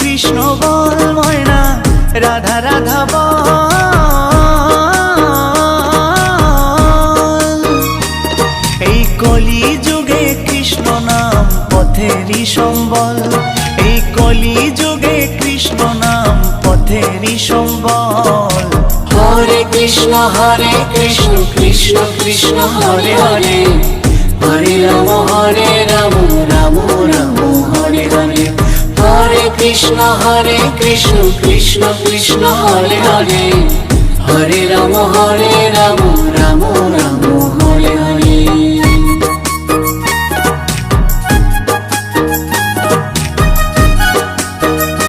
কৃষ্ণ বল ময়না, রাধা রাধা বল। এই কলি যুগে কৃষ্ণ নাম পথেরই সম্বল, এই কলি যুগে কৃষ্ণ নাম পথেরই সম্বল। হরে কৃষ্ণ কৃষ্ণ কৃষ্ণ হরে হরে, হরে রাম রাম রাম হরে হরে। হরে কৃষ্ণ কৃষ্ণ কৃষ্ণ হরে হরে, হরে রাম রাম রাম হরে হরে।